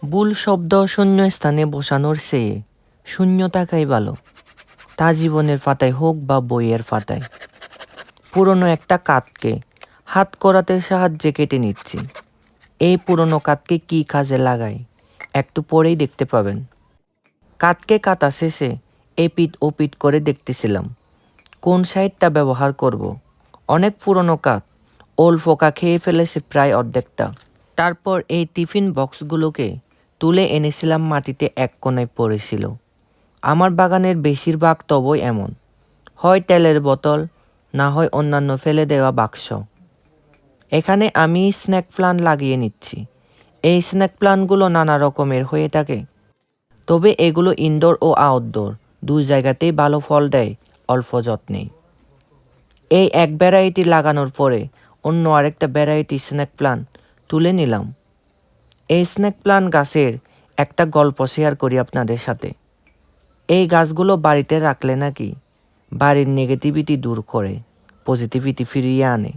ভুল শব্দ শূন্য স্থানে বসানোর চেয়ে শূন্য থাকাই ভালো, তা জীবনের পাতায় হোক বা বইয়ের পাতায়। পুরনো একটা কাঠকে হাত করাতের সাহায্যে কেটে নিচ্ছি। এই পুরনো কাঠকে কি কাজে লাগাই একটু পরেই দেখতে পাবেন। কাঠকে কাটা শেষে এপিট ওপিট করে দেখতেছিলাম কোন সাইডটা ব্যবহার করব। অনেক পুরনো কাঠ ওল ফোকা খেয়ে ফেলেছে প্রায় অর্ধেকটা। তারপর এই টিফিন বক্সগুলোকে তুলে এনেছিলাম, মাটিতে এক কোণায় পড়েছিল। আমার বাগানের বেশিরভাগ তবই এমন, হয় তেলের বোতল, না হয় অন্যান্য ফেলে দেওয়া বাক্স। এখানে আমি স্ন্যাক প্লান্ট লাগিয়ে নিচ্ছি। এই স্ন্যাক প্লান্টগুলো নানা রকমের হয়ে থাকে, তবে এগুলো ইনডোর ও আউটডোর দুই জায়গাতেই ভালো ফল দেয় অল্প যত্নে। এই এক ভ্যারাইটি লাগানোর পরে অন্য আরেকটা ভ্যারাইটি স্ন্যাক প্লান্ট তুলে নিলাম। এই স্ন্যাক প্লান্ট গাছের একটা গল্প শেয়ার করি আপনাদের সাথে। এই গাছগুলো বাড়িতে রাখলে নাকি বাড়ির নেগেটিভিটি দূর করে পজিটিভিটি ফিরিয়ে আনে।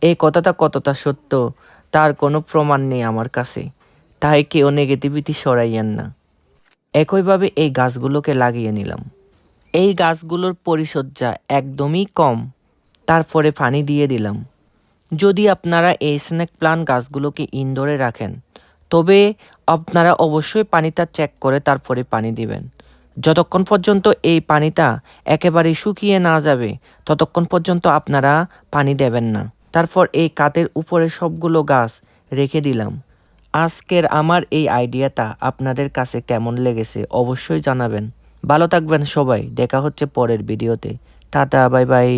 এই কথাটা কতটা সত্য তার কোনো প্রমাণ নেই আমার কাছে, তাই কেউ নেগেটিভিটি সরাইয়েন না। একইভাবে এই গাছগুলোকে লাগিয়ে নিলাম। এই গাছগুলোর পরিচর্যা একদমই কম, তারপরে পানি দিয়ে দিলাম। যদি আপনারা এই স্নেক প্লান্ট গাছগুলোকে ইনডোরে রাখেন, তবে আপনারা অবশ্যই পানিটা চেক করে তারপরে পানি দিবেন। যতক্ষণ পর্যন্ত এই পানিটা একেবারে শুকিয়ে না যাবে ততক্ষণ পর্যন্ত আপনারা পানি দেবেন না। তারপর এই কাঠের উপরে সবগুলো গাছ রেখে দিলাম। আজকের আমার এই আইডিয়াটা আপনাদের কাছে কেমন লেগেছে অবশ্যই জানাবেন। ভালো থাকবেন সবাই, দেখা হচ্ছে পরের ভিডিওতে। Tata, bye bye.